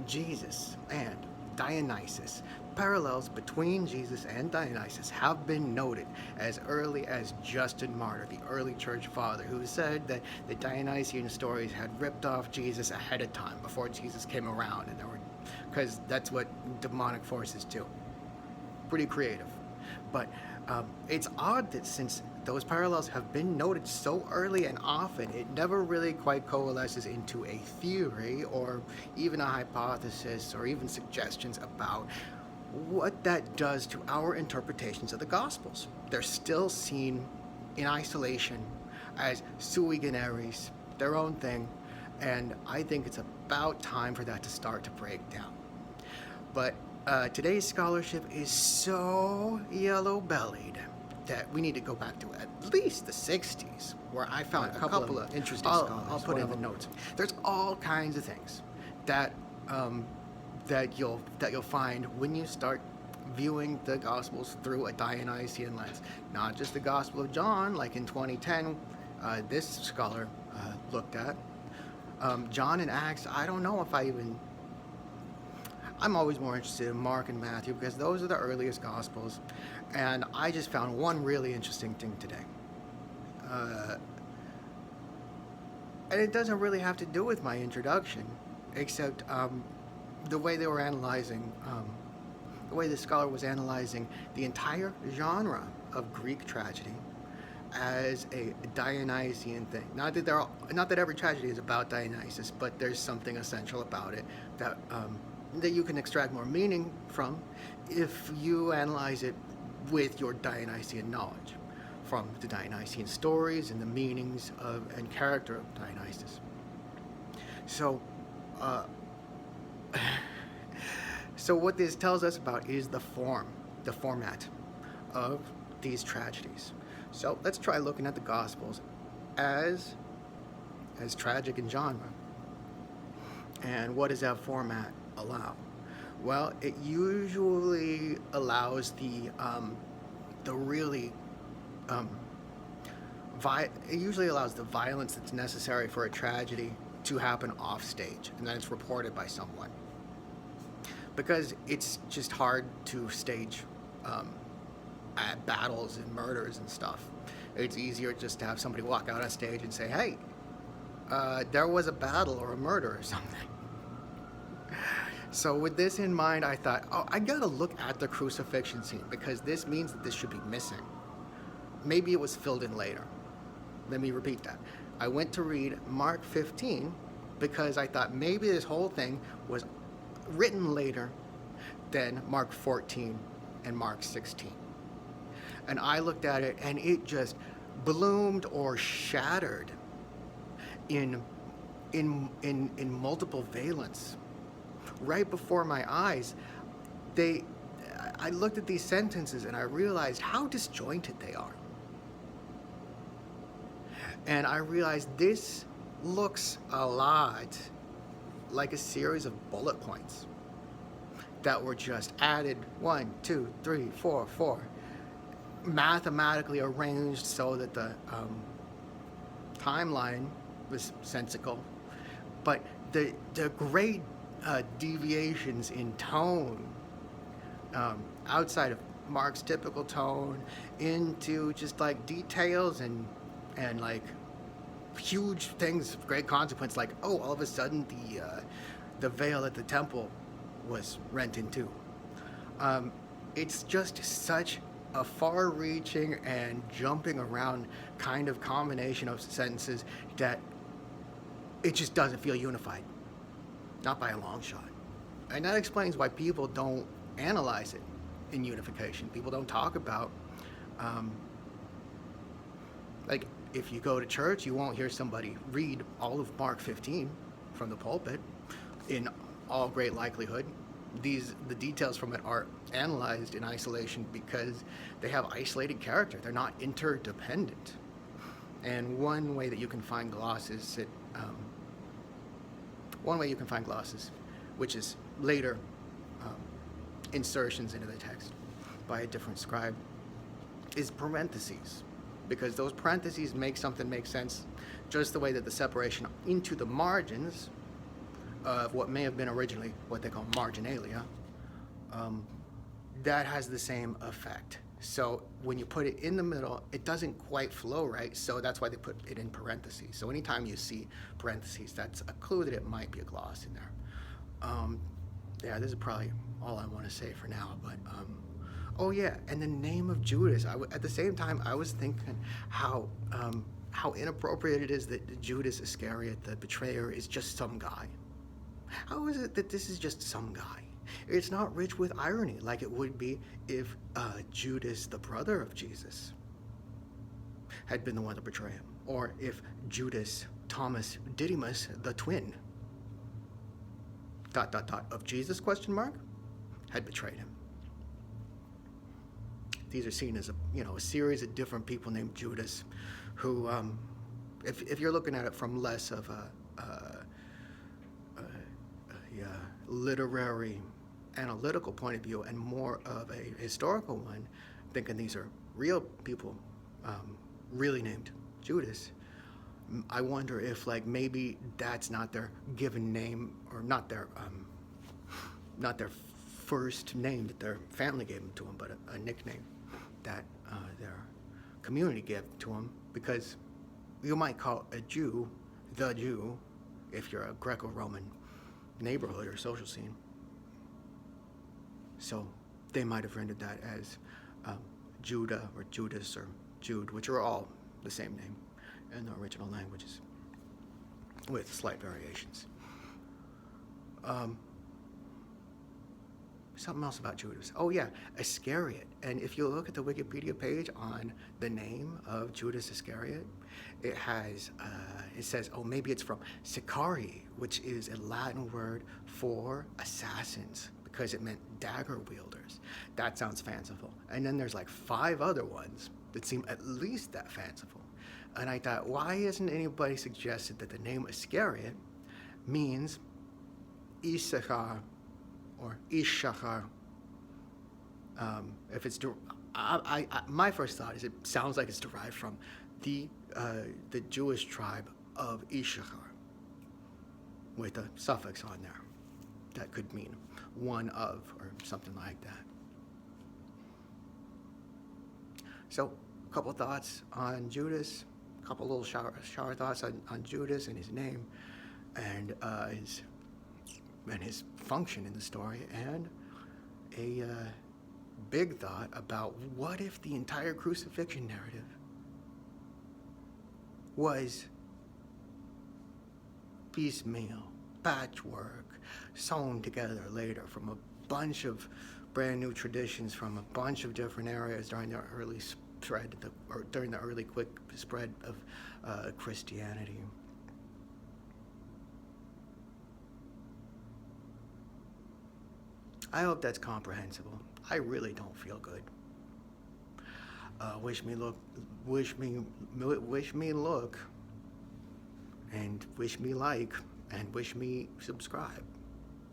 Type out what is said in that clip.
Jesus and Dionysus. Parallels between Jesus and Dionysus have been noted as early as Justin Martyr, the early church father, who said that the Dionysian stories had ripped off Jesus ahead of time before Jesus came around, and because that's what demonic forces do. Pretty creative. But it's odd that since those parallels have been noted so early and often, it never really quite coalesces into a theory or even a hypothesis or even suggestions about what that does to our interpretations of the Gospels. They're still seen in isolation as sui generis, their own thing, and I think it's about time for that to start to break down. But today's scholarship is so yellow-bellied that we need to go back to at least the 60s, where I found a couple of interesting scholars. I'll put in the notes. There's all kinds of things that that you'll find when you start viewing the Gospels through a Dionysian lens. Not just the Gospel of John, like in 2010, this scholar looked at. John and Acts, I don't know if I'm always more interested in Mark and Matthew because those are the earliest Gospels, and I just found one really interesting thing today. And it doesn't really have to do with my introduction, except the way they were analyzing, the way the scholar was analyzing the entire genre of Greek tragedy as a Dionysian thing. Not that every tragedy is about Dionysus, but there's something essential about it that you can extract more meaning from if you analyze it with your Dionysian knowledge, from the Dionysian stories and the meanings of and character of Dionysus. So, so what this tells us about is the format of these tragedies. So let's try looking at the Gospels as tragic in genre. And what does that format allow? Well, it usually allows the violence that's necessary for a tragedy to happen off stage, and then it's reported by someone. Because it's just hard to stage battles and murders and stuff. It's easier just to have somebody walk out on stage and say, hey, there was a battle or a murder or something. So with this in mind, I thought, I gotta look at the crucifixion scene because this means that this should be missing. Maybe it was filled in later. Let me repeat that. I went to read Mark 15 because I thought maybe this whole thing was written later than Mark 14 and Mark 16. And I looked at it and it just bloomed or shattered in multiple valence. Right before my eyes, I looked at these sentences and I realized how disjointed they are. And I realized this looks a lot like a series of bullet points that were just added 1, 2, 3, 4, 4, mathematically arranged so that the timeline was sensical. But the great deviations in tone, outside of Mark's typical tone, into just like details and like huge things of great consequence, like all of a sudden the veil at the temple was rent in two. It's just such a far-reaching and jumping around kind of combination of sentences that it just doesn't feel unified, not by a long shot. And that explains why people don't analyze it in unification. People don't talk about, like, if you go to church, you won't hear somebody read all of Mark 15 from the pulpit. In all great likelihood, the details from it are analyzed in isolation because they have isolated character. They're not interdependent. And one way you can find glosses, which is later insertions into the text by a different scribe, is parentheses. Because those parentheses make something make sense just the way that the separation into the margins of what may have been originally what they call marginalia, that has the same effect. So when you put it in the middle, it doesn't quite flow right, so that's why they put it in parentheses. So anytime you see parentheses, that's a clue that it might be a gloss in there. Yeah, this is probably all I want to say for now, but oh yeah, and the name of Judas. At the same time, I was thinking how inappropriate it is that Judas Iscariot, the betrayer, is just some guy. How is it that this is just some guy? It's not rich with irony like it would be if Judas, the brother of Jesus, had been the one to betray him, or if Judas Thomas Didymus, the twin, ... of Jesus, question mark, had betrayed him. These are seen as a series of different people named Judas, who, if you're looking at it from less of a literary, analytical point of view and more of a historical one, thinking these are real people, really named Judas, I wonder if maybe that's not their given name, or not their first name that their family gave to them, but a nickname that their community gave to them, because you might call a Jew the Jew if you're a Greco-Roman neighborhood or social scene. So they might have rendered that as Judah or Judas or Jude, which are all the same name in the original languages, with slight variations. Something else about Judas. Oh yeah, Iscariot. And if you look at the Wikipedia page on the name of Judas Iscariot, it says, oh, maybe it's from Sicari, which is a Latin word for assassins, because it meant dagger wielders. That sounds fanciful. And then there's 5 other ones that seem at least that fanciful. And I thought, why hasn't anybody suggested that the name Iscariot means Issachar or Issachar? If it's my first thought is it sounds like it's derived from the Jewish tribe of Issachar, with a suffix on there that could mean one of or something like that. So, a couple thoughts on Judas, a couple little shower thoughts on Judas and his name, and his function in the story, and a big thought about what if the entire crucifixion narrative was piecemeal, patchwork, sewn together later from a bunch of brand new traditions from a bunch of different areas during the early spread, during the early quick spread of Christianity. I hope that's comprehensible. I really don't feel good. Wish me luck, and wish me like, and wish me subscribe.